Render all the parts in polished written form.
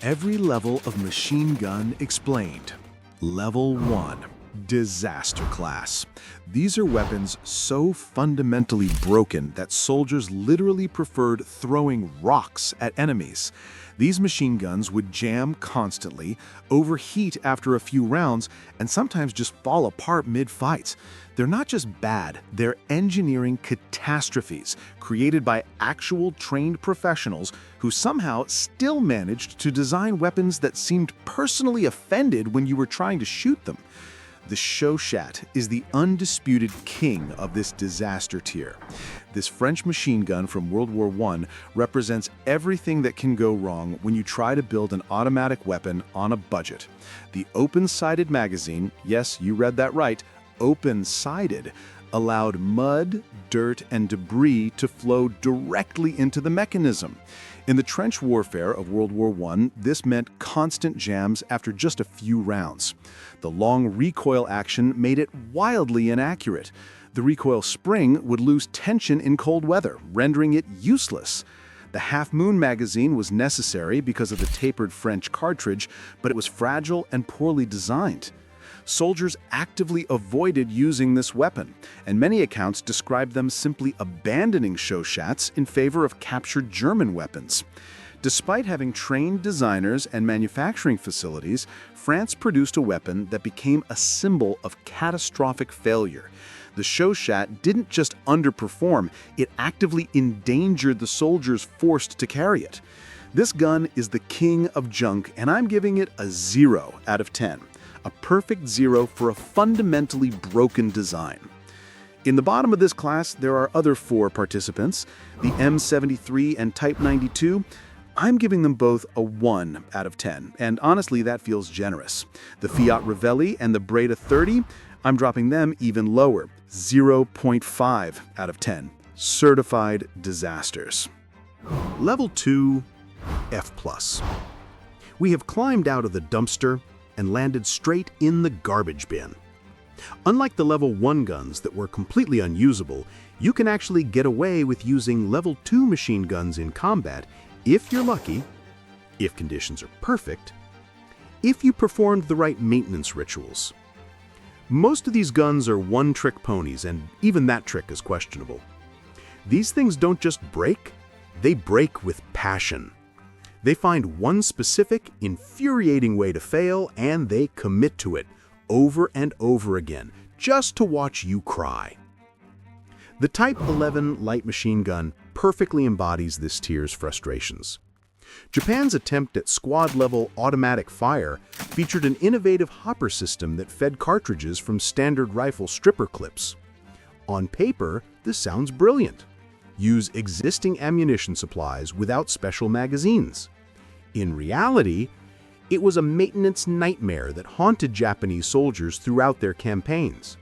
Every level of machine gun explained. Level 1. Disasterclass. These are weapons so fundamentally broken that soldiers literally preferred throwing rocks at enemies. These machine guns would jam constantly, overheat after a few rounds, and sometimes just fall apart mid-fights. They're not just bad, they're engineering catastrophes created by actual trained professionals who somehow still managed to design weapons that seemed personally offended when you were trying to shoot them. The Chauchat is the undisputed king of this disaster tier. This French machine gun from World War I represents everything that can go wrong when you try to build an automatic weapon on a budget. The open-sided magazine, yes, you read that right, open-sided, allowed mud, dirt, and debris to flow directly into the mechanism. In the trench warfare of World War I, this meant constant jams after just a few rounds. The long recoil action made it wildly inaccurate. The recoil spring would lose tension in cold weather, rendering it useless. The half-moon magazine was necessary because of the tapered French cartridge, but it was fragile and poorly designed. Soldiers actively avoided using this weapon, and many accounts describe them simply abandoning Chauchats in favor of captured German weapons. Despite having trained designers and manufacturing facilities, France produced a weapon that became a symbol of catastrophic failure. The Chauchat didn't just underperform, it actively endangered the soldiers forced to carry it. This gun is the king of junk, and I'm giving it a 0 out of 10. A perfect 0 for a fundamentally broken design. In the bottom of this class, there are other 4 participants, the M73 and Type 92. I'm giving them both a 1 out of 10, and honestly, that feels generous. The Fiat-Revelli and the Breda 30, I'm dropping them even lower, 0.5 out of 10. Certified disasters. Level 2, F+. We have climbed out of the dumpster and landed straight in the garbage bin. Unlike the Level 1 guns that were completely unusable, you can actually get away with using Level 2 machine guns in combat if you're lucky, if conditions are perfect, if you performed the right maintenance rituals. Most of these guns are one-trick ponies, and even that trick is questionable. These things don't just break, they break with passion. They find one specific, infuriating way to fail, and they commit to it over and over again, just to watch you cry. The Type 11 light machine gun perfectly embodies this tier's frustrations. Japan's attempt at squad-level automatic fire featured an innovative hopper system that fed cartridges from standard rifle stripper clips. On paper, this sounds brilliant. Use existing ammunition supplies without special magazines. In reality, it was a maintenance nightmare that haunted Japanese soldiers throughout their campaigns.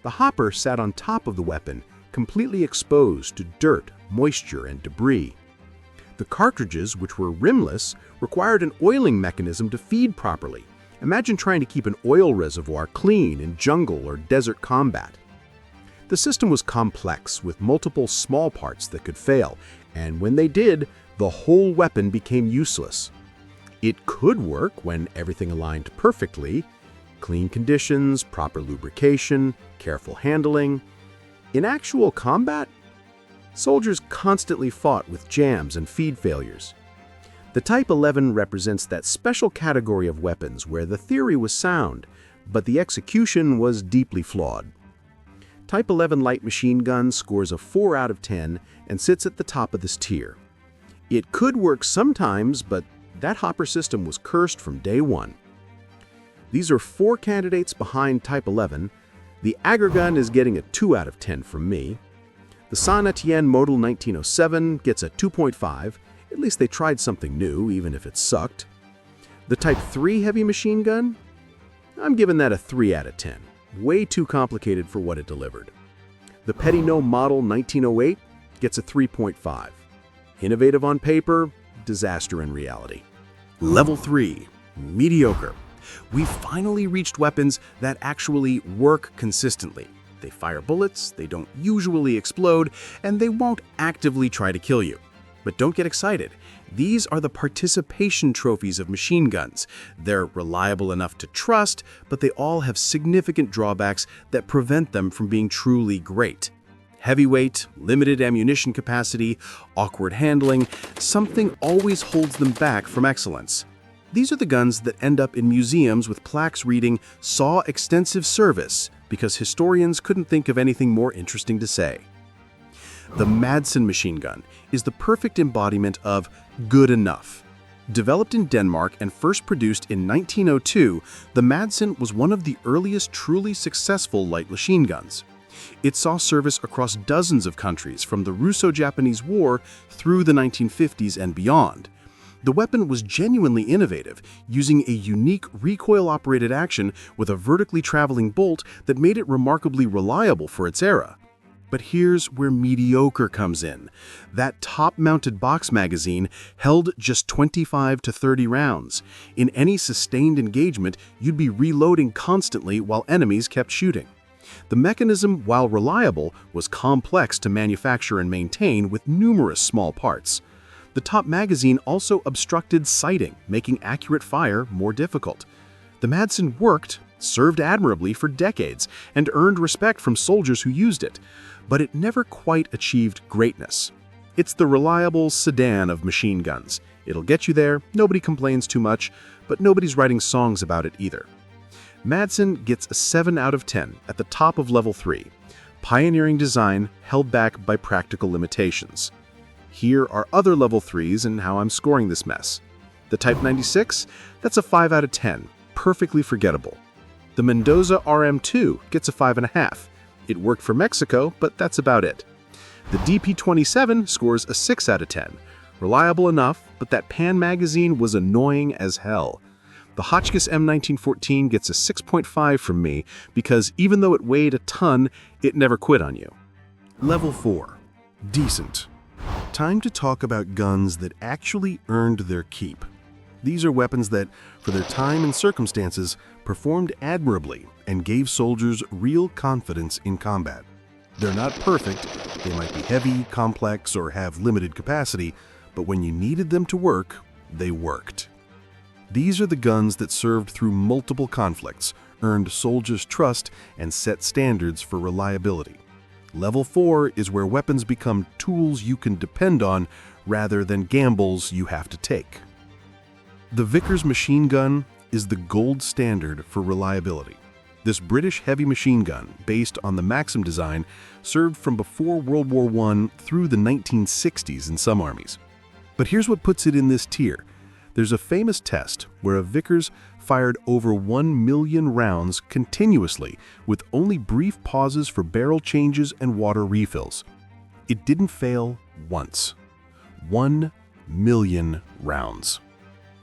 The hopper sat on top of the weapon, completely exposed to dirt, moisture, and debris. The cartridges, which were rimless, required an oiling mechanism to feed properly. Imagine trying to keep an oil reservoir clean in jungle or desert combat. The system was complex, with multiple small parts that could fail, and when they did, the whole weapon became useless. It could work when everything aligned perfectly: clean conditions, proper lubrication, careful handling. In actual combat, soldiers constantly fought with jams and feed failures. The Type 11 represents that special category of weapons where the theory was sound, but the execution was deeply flawed. Type 11 light machine gun scores a 4 out of 10 and sits at the top of this tier. It could work sometimes, but that hopper system was cursed from day one. These are 4 candidates behind Type 11. The Agar gun is getting a 2 out of 10 from me. The Étienne Mle 1907 gets a 2.5. At least they tried something new, even if it sucked. The Type 3 heavy machine gun? I'm giving that a 3 out of 10. Way too complicated for what it delivered. The Perino Model 1908 gets a 3.5. Innovative on paper, disaster in reality. Level 3, Mediocre. We finally reached weapons that actually work consistently. They fire bullets, they don't usually explode, and they won't actively try to kill you. But don't get excited. These are the participation trophies of machine guns. They're reliable enough to trust, but they all have significant drawbacks that prevent them from being truly great. Heavyweight, limited ammunition capacity, awkward handling, something always holds them back from excellence. These are the guns that end up in museums with plaques reading, "Saw extensive service," because historians couldn't think of anything more interesting to say. The Madsen machine gun is the perfect embodiment of good enough. Developed in Denmark and first produced in 1902, the Madsen was one of the earliest truly successful light machine guns. It saw service across dozens of countries from the Russo-Japanese War through the 1950s and beyond. The weapon was genuinely innovative, using a unique recoil-operated action with a vertically traveling bolt that made it remarkably reliable for its era. But here's where Mediocre comes in. That top-mounted box magazine held just 25 to 30 rounds. In any sustained engagement, you'd be reloading constantly while enemies kept shooting. The mechanism, while reliable, was complex to manufacture and maintain with numerous small parts. The top magazine also obstructed sighting, making accurate fire more difficult. The Madsen worked, served admirably for decades, and earned respect from soldiers who used it, but it never quite achieved greatness. It's the reliable sedan of machine guns. It'll get you there, nobody complains too much, but nobody's writing songs about it either. Madsen gets a 7 out of 10 at the top of level 3. Pioneering design held back by practical limitations. Here are other level 3s and how I'm scoring this mess. The Type 96, that's a 5 out of 10, perfectly forgettable. The Mendoza RM2 gets a 5.5. It worked for Mexico, but that's about it. The DP27 scores a 6 out of 10. Reliable enough, but that pan magazine was annoying as hell. The Hotchkiss M1914 gets a 6.5 from me because even though it weighed a ton, it never quit on you. Level 4. Decent. Time to talk about guns that actually earned their keep. These are weapons that, for their time and circumstances, performed admirably and gave soldiers real confidence in combat. They're not perfect, they might be heavy, complex, or have limited capacity, but when you needed them to work, they worked. These are the guns that served through multiple conflicts, earned soldiers' trust, and set standards for reliability. Level 4 is where weapons become tools you can depend on rather than gambles you have to take. The Vickers machine gun is the gold standard for reliability. This British heavy machine gun, based on the Maxim design, served from before World War I through the 1960s in some armies. But here's what puts it in this tier. There's a famous test where a Vickers fired over 1 million rounds continuously with only brief pauses for barrel changes and water refills. It didn't fail once. 1 million rounds.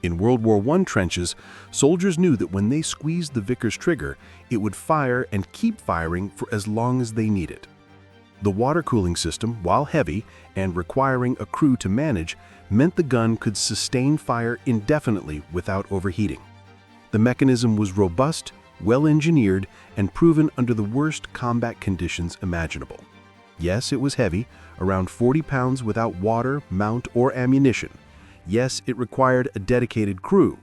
In World War I trenches, soldiers knew that when they squeezed the Vickers trigger, it would fire and keep firing for as long as they needed. The water cooling system, while heavy and requiring a crew to manage, meant the gun could sustain fire indefinitely without overheating. The mechanism was robust, well-engineered, and proven under the worst combat conditions imaginable. Yes, it was heavy, around 40 pounds without water, mount, or ammunition. Yes, it required a dedicated crew.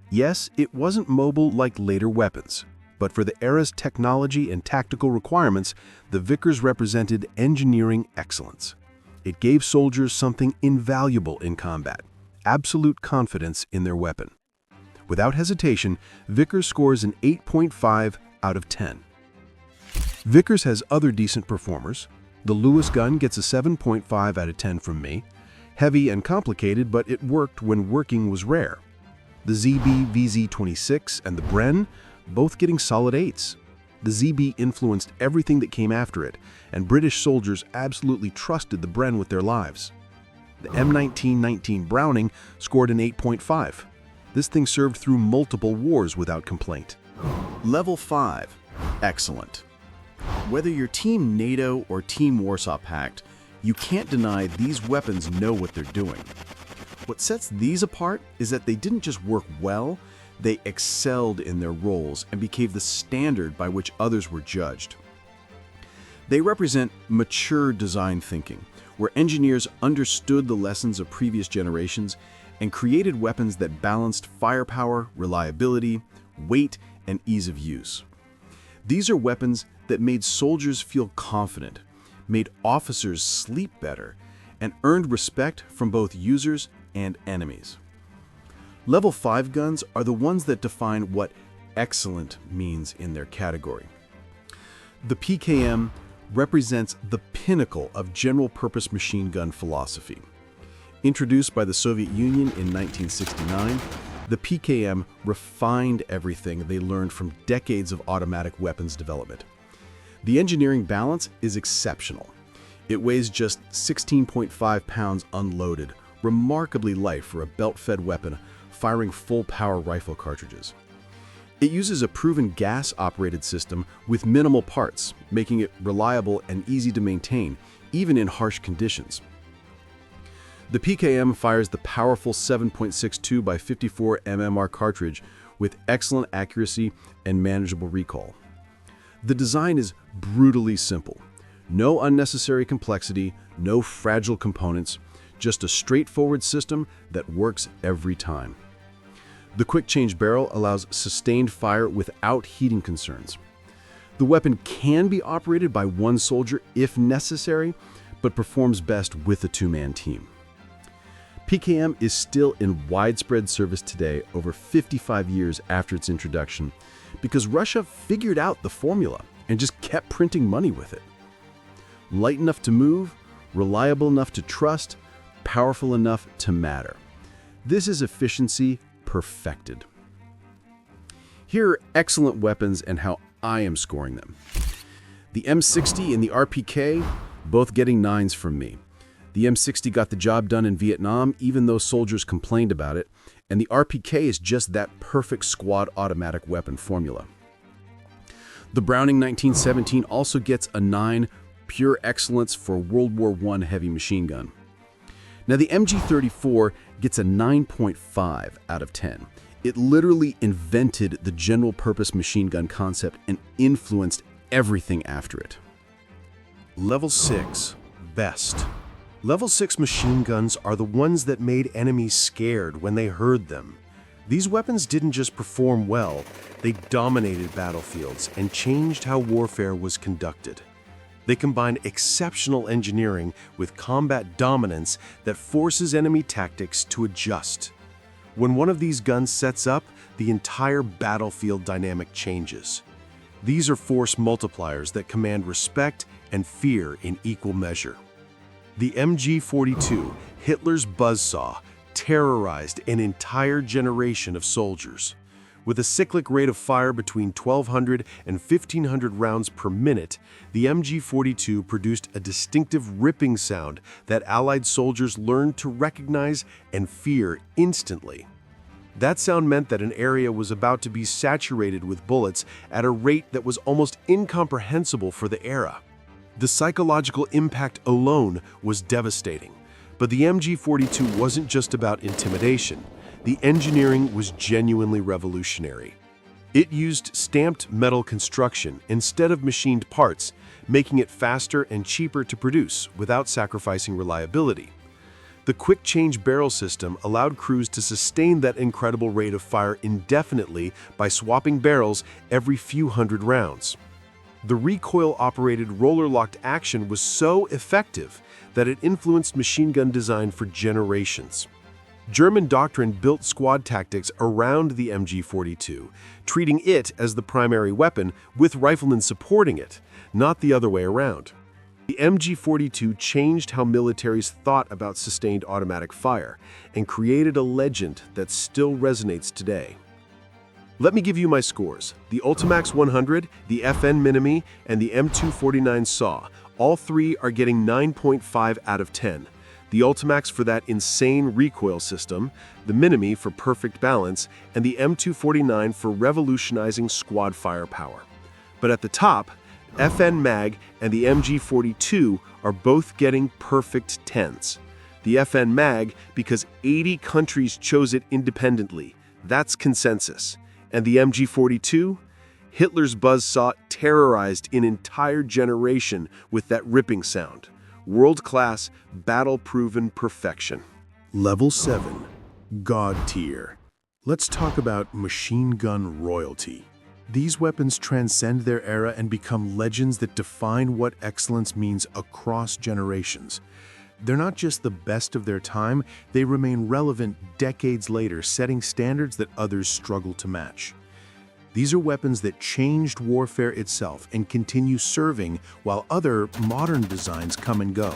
Yes, it wasn't mobile like later weapons. But for the era's technology and tactical requirements, the Vickers represented engineering excellence. It gave soldiers something invaluable in combat: absolute confidence in their weapon. Without hesitation, Vickers scores an 8.5 out of 10. Vickers has other decent performers. The Lewis gun gets a 7.5 out of 10 from me. Heavy and complicated, but it worked when working was rare. The ZB VZ26 and the Bren, both getting solid 8s. The ZB influenced everything that came after it, and British soldiers absolutely trusted the Bren with their lives. The M1919 Browning scored an 8.5. This thing served through multiple wars without complaint. Level 5. Excellent. Whether you're Team NATO or Team Warsaw Pact, you can't deny these weapons know what they're doing. What sets these apart is that they didn't just work well, they excelled in their roles and became the standard by which others were judged. They represent mature design thinking, where engineers understood the lessons of previous generations and created weapons that balanced firepower, reliability, weight, and ease of use. These are weapons that made soldiers feel confident, made officers sleep better, and earned respect from both users and enemies. Level 5 guns are the ones that define what excellent means in their category. The PKM represents the pinnacle of general-purpose machine gun philosophy. Introduced by the Soviet Union in 1969, the PKM refined everything they learned from decades of automatic weapons development. The engineering balance is exceptional. It weighs just 16.5 pounds unloaded, remarkably light for a belt-fed weapon firing full-power rifle cartridges. It uses a proven gas-operated system with minimal parts, making it reliable and easy to maintain, even in harsh conditions. The PKM fires the powerful 7.62 by 54 mmR cartridge with excellent accuracy and manageable recoil. The design is brutally simple. No unnecessary complexity, no fragile components, just a straightforward system that works every time. The quick-change barrel allows sustained fire without heating concerns. The weapon can be operated by one soldier if necessary, but performs best with a two-man team. PKM is still in widespread service today, over 55 years after its introduction, because Russia figured out the formula and just kept printing money with it. Light enough to move, reliable enough to trust, powerful enough to matter. This is efficiency perfected. Here are excellent weapons and how I am scoring them. The M60 and the RPK, both getting 9s from me. The M60 got the job done in Vietnam, even though soldiers complained about it, and the RPK is just that perfect squad automatic weapon formula. The Browning 1917 also gets a 9, pure excellence for World War I heavy machine gun. Now the MG34 gets a 9.5 out of 10. It literally invented the general-purpose machine gun concept and influenced everything after it. Level 6, Best. Level 6 machine guns are the ones that made enemies scared when they heard them. These weapons didn't just perform well, they dominated battlefields and changed how warfare was conducted. They combine exceptional engineering with combat dominance that forces enemy tactics to adjust. When one of these guns sets up, the entire battlefield dynamic changes. These are force multipliers that command respect and fear in equal measure. The MG42, Hitler's buzzsaw, terrorized an entire generation of soldiers. With a cyclic rate of fire between 1,200 and 1,500 rounds per minute, the MG42 produced a distinctive ripping sound that Allied soldiers learned to recognize and fear instantly. That sound meant that an area was about to be saturated with bullets at a rate that was almost incomprehensible for the era. The psychological impact alone was devastating, but the MG42 wasn't just about intimidation. The engineering was genuinely revolutionary. It used stamped metal construction instead of machined parts, making it faster and cheaper to produce without sacrificing reliability. The quick-change barrel system allowed crews to sustain that incredible rate of fire indefinitely by swapping barrels every few hundred rounds. The recoil-operated roller-locked action was so effective that it influenced machine gun design for generations. German doctrine built squad tactics around the MG42, treating it as the primary weapon with riflemen supporting it, not the other way around. The MG42 changed how militaries thought about sustained automatic fire and created a legend that still resonates today. Let me give you my scores. The Ultimax 100, the FN Minimi, and the M249 SAW, all three are getting 9.5 out of 10. The Ultimax for that insane recoil system, the Minimi for perfect balance, and the M249 for revolutionizing squad firepower. But at the top, FN Mag and the MG42 are both getting perfect 10s. The FN Mag because 80 countries chose it independently. That's consensus. And the MG42? Hitler's buzzsaw terrorized an entire generation with that ripping sound. World-class, battle-proven perfection. Level 7. God Tier. Let's talk about machine gun royalty. These weapons transcend their era and become legends that define what excellence means across generations. They're not just the best of their time, they remain relevant decades later, setting standards that others struggle to match. These are weapons that changed warfare itself and continue serving while other modern designs come and go.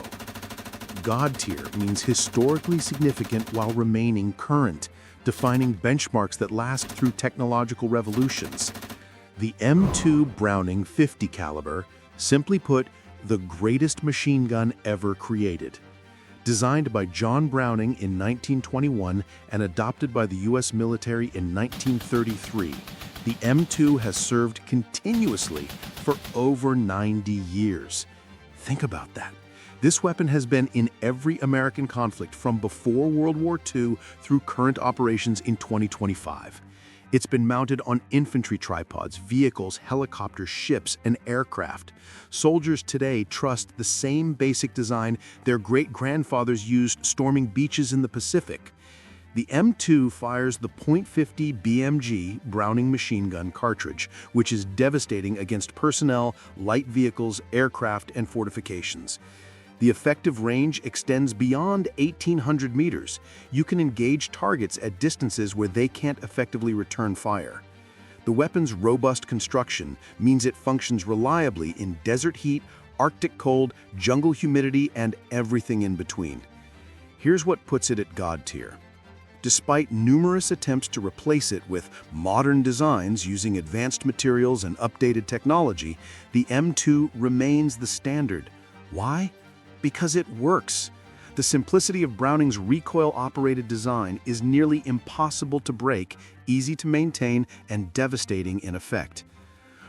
God tier means historically significant while remaining current, defining benchmarks that last through technological revolutions. The M2 Browning 50 caliber, simply put, the greatest machine gun ever created. Designed by John Browning in 1921 and adopted by the U.S. military in 1933, the M2 has served continuously for over 90 years. Think about that. This weapon has been in every American conflict from before World War II through current operations in 2025. It's been mounted on infantry tripods, vehicles, helicopters, ships, and aircraft. Soldiers today trust the same basic design their great-grandfathers used storming beaches in the Pacific. The M2 fires the .50 BMG Browning machine gun cartridge, which is devastating against personnel, light vehicles, aircraft, and fortifications. The effective range extends beyond 1,800 meters. You can engage targets at distances where they can't effectively return fire. The weapon's robust construction means it functions reliably in desert heat, Arctic cold, jungle humidity, and everything in between. Here's what puts it at God tier. Despite numerous attempts to replace it with modern designs using advanced materials and updated technology, the M2 remains the standard. Why? Because it works. The simplicity of Browning's recoil-operated design is nearly impossible to break, easy to maintain, and devastating in effect.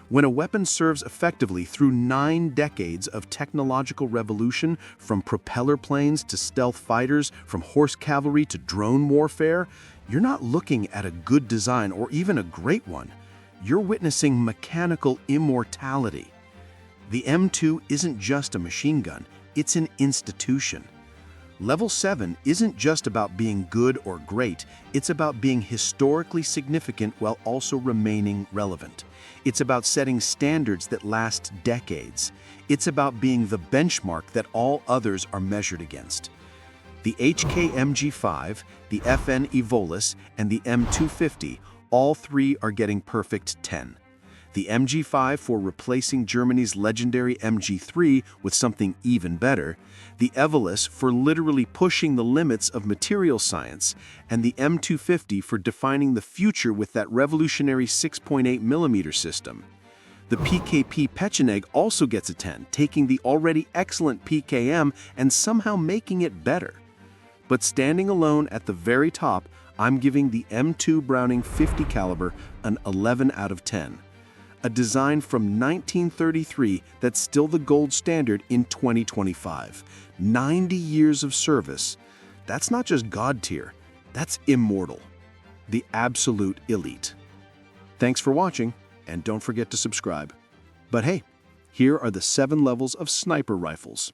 When a weapon serves effectively through 9 decades of technological revolution, from propeller planes to stealth fighters, from horse cavalry to drone warfare, you're not looking at a good design or even a great one. You're witnessing mechanical immortality. The M2 isn't just a machine gun. It's an institution. Level 7 isn't just about being good or great, it's about being historically significant while also remaining relevant. It's about setting standards that last decades. It's about being the benchmark that all others are measured against. The HK-MG5, the FN Evolus, and the M250, all three are getting perfect 10. The MG5 for replacing Germany's legendary MG3 with something even better, the Evolus for literally pushing the limits of material science, and the M250 for defining the future with that revolutionary 6.8mm system. The PKP Pecheneg also gets a 10, taking the already excellent PKM and somehow making it better. But standing alone at the very top, I'm giving the M2 Browning 50 caliber an 11 out of 10. A design from 1933 that's still the gold standard in 2025. 90 years of service. That's not just God tier, that's immortal. The absolute elite. Thanks for watching, and don't forget to subscribe. But hey, here are the 7 levels of sniper rifles.